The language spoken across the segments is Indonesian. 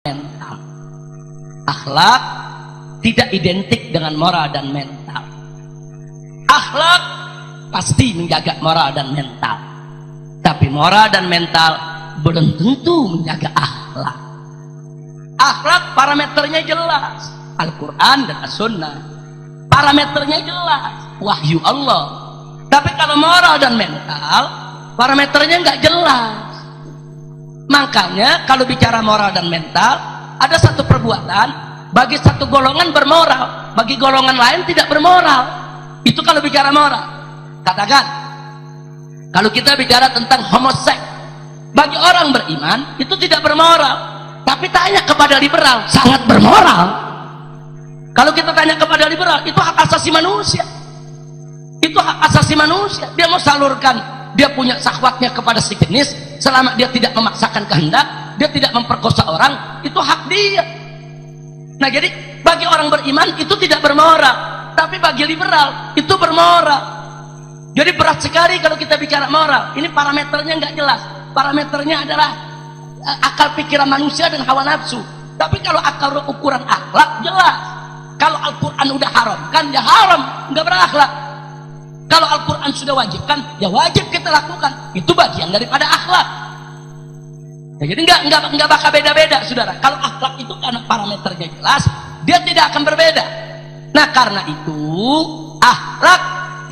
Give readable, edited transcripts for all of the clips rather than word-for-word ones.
mental. Akhlak tidak identik dengan moral dan mental. Akhlak pasti menjaga moral dan mental, tapi moral dan mental belum tentu menjaga akhlak. Akhlak parameternya jelas, Al-Quran dan As-Sunnah. Parameternya jelas, wahyu Allah. Tapi kalau moral dan mental, parameternya nggak jelas. Makanya kalau bicara moral dan mental, ada satu perbuatan bagi satu golongan bermoral, bagi golongan lain tidak bermoral. Itu kalau bicara moral. Katakan, kalau kita bicara tentang homoseks, bagi orang beriman itu tidak bermoral. Tapi tanya kepada liberal, sangat bermoral. Kalau kita tanya kepada liberal, itu hak asasi manusia. Itu hak asasi manusia. Dia mau salurkan, dia punya syahwatnya kepada si jenis, selama dia tidak memaksakan kehendak, dia tidak memperkosa orang, itu hak dia. Nah, jadi bagi orang beriman itu tidak bermoral, tapi bagi liberal itu bermoral. Jadi berat sekali kalau kita bicara moral. Ini parameternya nggak jelas. Parameternya adalah akal pikiran manusia dan hawa nafsu. Tapi kalau akal ukuran akhlak jelas. Kalau Al-Quran udah haramkan, ya haram, nggak berakhlak. Kalau Al-Quran sudah wajibkan, ya wajib kita lakukan. Itu bagian daripada akhlak. Ya, jadi nggak bakal beda-beda, saudara. Kalau akhlak itu karena parameternya jelas, dia tidak akan berbeda. Nah, karena itu akhlak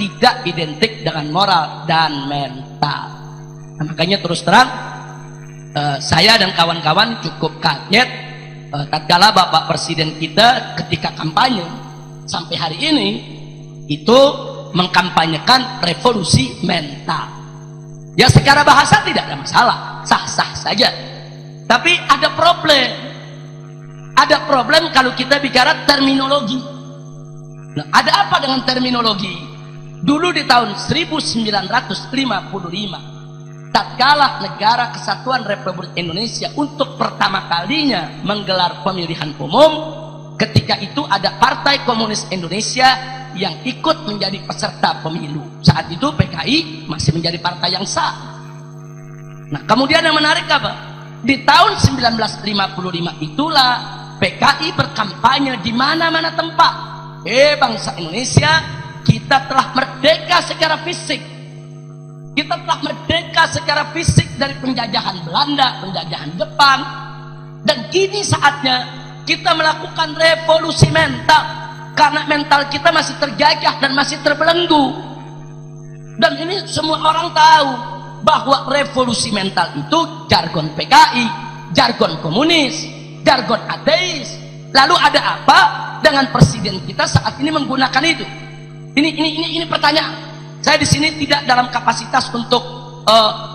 tidak identik dengan moral dan mental. Nah, makanya terus terang, saya dan kawan-kawan cukup kaget tatkala Bapak Presiden kita ketika kampanye sampai hari ini itu mengkampanyekan revolusi mental. Ya, secara bahasa tidak ada masalah, sah-sah saja. Tapi ada problem. Ada problem kalau kita bicara terminologi. Nah, ada apa dengan terminologi? Dulu di tahun 1955, tatkala Negara Kesatuan Republik Indonesia untuk pertama kalinya menggelar pemilihan umum, ketika itu ada Partai Komunis Indonesia yang ikut menjadi peserta pemilu. Saat itu PKI masih menjadi partai yang sah. Nah, kemudian yang menarik apa? Di tahun 1955 itulah PKI berkampanye di mana-mana tempat. Bangsa Indonesia, kita telah merdeka secara fisik. Kita telah merdeka secara fisik dari penjajahan Belanda, penjajahan Jepang. Dan kini saatnya kita melakukan revolusi mental. Karena mental kita masih terjajah dan masih terbelenggu. Dan ini semua orang tahu bahwa revolusi mental itu jargon PKI, jargon komunis, jargon ateis. Lalu ada apa dengan presiden kita saat ini menggunakan itu? Ini pertanyaan. Saya di sini tidak dalam kapasitas untuk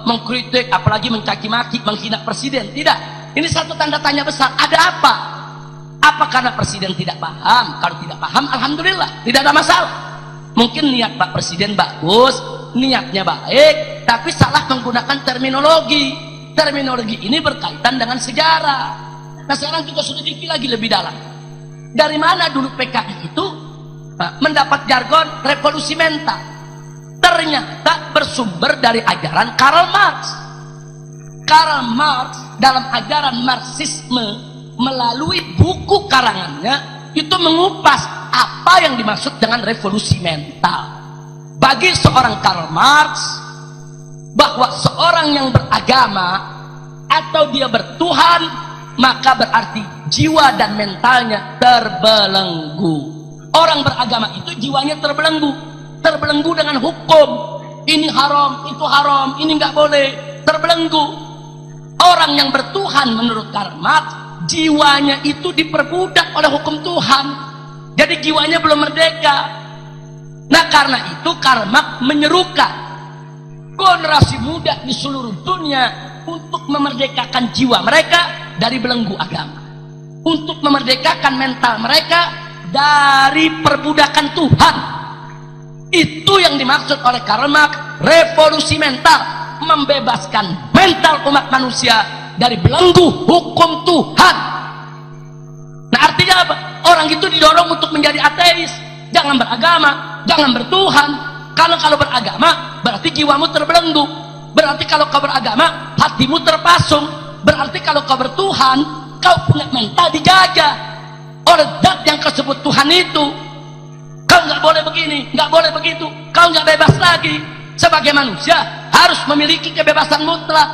mengkritik, apalagi mencaci maki, menghina presiden. Tidak. Ini satu tanda tanya besar. Ada apa? Apa karena presiden tidak paham? Kalau tidak paham, alhamdulillah, tidak ada masalah. Mungkin niat Pak Presiden bagus, niatnya baik, tapi salah menggunakan terminologi. Terminologi ini berkaitan dengan sejarah. Nah, sekarang kita sudah lagi lebih dalam. Dari mana dulu PKI itu mendapat jargon revolusi mental? Ternyata bersumber dari ajaran Karl Marx. Karl Marx dalam ajaran Marxisme melalui buku karangannya itu mengupas apa yang dimaksud dengan revolusi mental. Bagi seorang Karl Marx, bahwa seorang yang beragama atau dia bertuhan, maka berarti jiwa dan mentalnya terbelenggu. Orang beragama itu jiwanya terbelenggu, terbelenggu dengan hukum. Ini haram, itu haram, ini nggak boleh, terbelenggu. Orang yang bertuhan menurut Karl Marx, jiwanya itu diperbudak oleh hukum Tuhan. Jadi jiwanya belum merdeka. Nah, karena itu Karl Marx menyerukan generasi muda di seluruh dunia untuk memerdekakan jiwa mereka dari belenggu agama, untuk memerdekakan mental mereka dari perbudakan Tuhan. Itu yang dimaksud oleh Karl Marx revolusi mental, membebaskan mental umat manusia dari belenggu hukum Tuhan. Nah, artinya apa? Orang itu didorong untuk menjadi ateis, jangan beragama, jangan bertuhan. Karena kalau beragama berarti jiwamu terbelenggu, berarti kalau kau beragama hatimu terpasung, berarti kalau kau bertuhan kau punya mental dijajah oleh zat yang kau sebut Tuhan itu. Kau nggak boleh begini, nggak boleh begitu, kau nggak bebas lagi. Sebagai manusia harus memiliki kebebasan mutlak,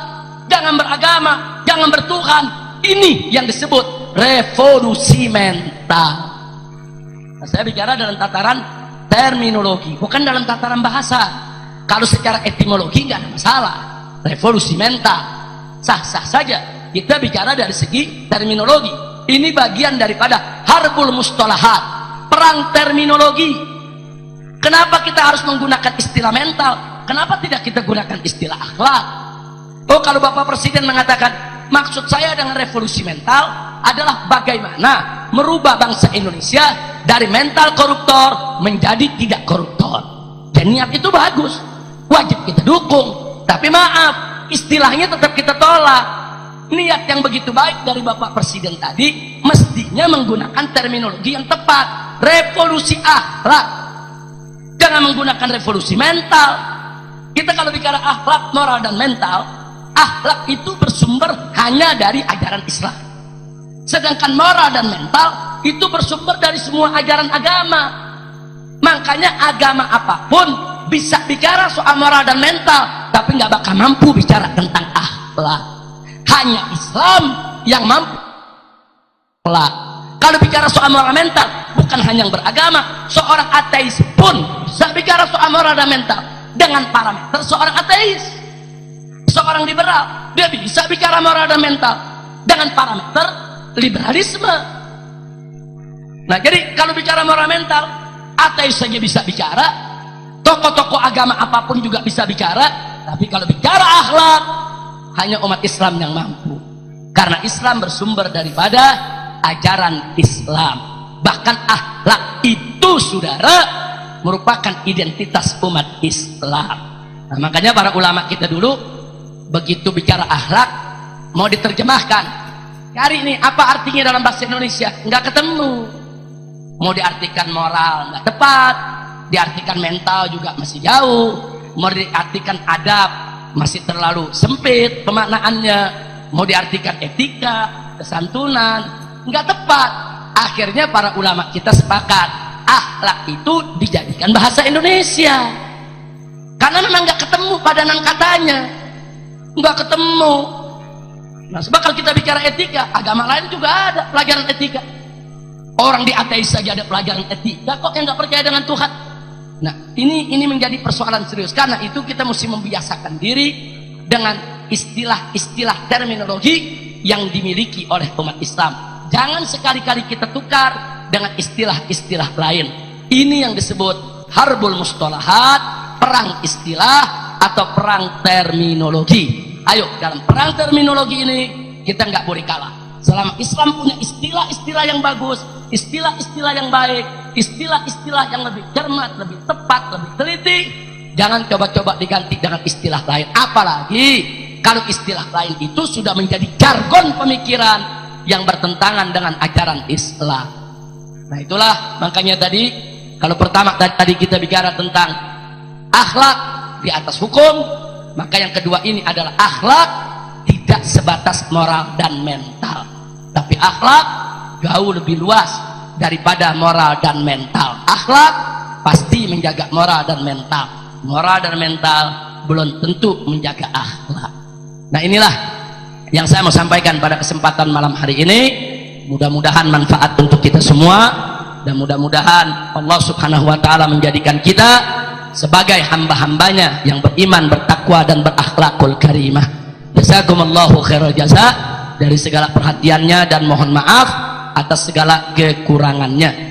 jangan beragama, jangan bertuhan. Ini yang disebut revolusi mental. Nah, saya bicara dalam tataran terminologi, bukan dalam tataran bahasa. Kalau secara etimologi nggak ada masalah. Revolusi mental sah-sah saja. Kita bicara dari segi terminologi. Ini bagian daripada harbul mustalahat, perang terminologi. Kenapa kita harus menggunakan istilah mental? Kenapa tidak kita gunakan istilah akhlak? Oh, kalau Bapak Presiden mengatakan maksud saya dengan revolusi mental adalah bagaimana merubah bangsa Indonesia dari mental koruptor menjadi tidak koruptor. Dan niat itu bagus, wajib kita dukung. Tapi maaf, istilahnya tetap kita tolak. Niat yang begitu baik dari Bapak Presiden tadi mestinya menggunakan terminologi yang tepat. Revolusi akhlak, jangan menggunakan revolusi mental. Kita kalau bicara akhlak, moral dan mental, akhlak itu bersumber hanya dari ajaran Islam, sedangkan moral dan mental itu bersumber dari semua ajaran agama. Makanya agama apapun bisa bicara soal moral dan mental, tapi nggak bakal mampu bicara tentang akhlak. Hanya Islam yang mampu akhlak. Kalau bicara soal moral mental, bukan hanya yang beragama, seorang ateis pun bisa bicara soal moral dan mental dengan parameter seorang ateis. Seorang liberal, dia bisa bicara moral dan mental dengan parameter liberalisme. Nah, jadi kalau bicara moral mental, ateis saja bisa bicara, tokoh-tokoh agama apapun juga bisa bicara. Tapi kalau bicara akhlak, hanya umat Islam yang mampu, karena Islam bersumber daripada ajaran Islam. Bahkan akhlak itu, saudara, merupakan identitas umat Islam. Nah, makanya para ulama kita dulu begitu bicara akhlak mau diterjemahkan, cari nih apa artinya dalam bahasa Indonesia, nggak ketemu. Mau diartikan moral nggak tepat, diartikan mental juga masih jauh, mau diartikan adab masih terlalu sempit pemaknaannya, mau diartikan etika, kesantunan, nggak tepat. Akhirnya para ulama kita sepakat, akhlak itu dijadikan bahasa Indonesia, karena memang nggak ketemu padanan katanya, nggak ketemu. Nah, sebab kalau kita bicara etika, agama lain juga ada pelajaran etika. Orang di ateis saja ada pelajaran etika, kok yang nggak percaya dengan Tuhan? Nah, ini menjadi persoalan serius. Karena itu kita mesti membiasakan diri dengan istilah-istilah terminologi yang dimiliki oleh umat Islam. Jangan sekali-kali kita tukar dengan istilah-istilah lain. Ini yang disebut harbul mustalahat, perang istilah atau perang terminologi. Ayo, dalam perang terminologi ini kita nggak boleh kalah. Selama Islam punya istilah-istilah yang bagus, istilah-istilah yang baik, istilah-istilah yang lebih cermat, lebih tepat, lebih teliti, jangan coba-coba diganti dengan istilah lain. Apalagi kalau istilah lain itu sudah menjadi jargon pemikiran yang bertentangan dengan ajaran Islam. Nah, itulah makanya tadi, kalau pertama tadi kita bicara tentang akhlak di atas hukum, maka yang kedua ini adalah akhlak tidak sebatas moral dan mental, tapi akhlak jauh lebih luas daripada moral dan mental. Akhlak pasti menjaga moral dan mental. Moral dan mental belum tentu menjaga akhlak. Nah, inilah yang saya mau sampaikan pada kesempatan malam hari ini. Mudah-mudahan manfaat untuk kita semua, dan mudah-mudahan Allah Subhanahu wa ta'ala menjadikan kita sebagai hamba-hambanya yang beriman, bertakwa dan berakhlakul karimah. Jazakumullahu khairal jazaa dari segala perhatiannya, dan mohon maaf atas segala kekurangannya.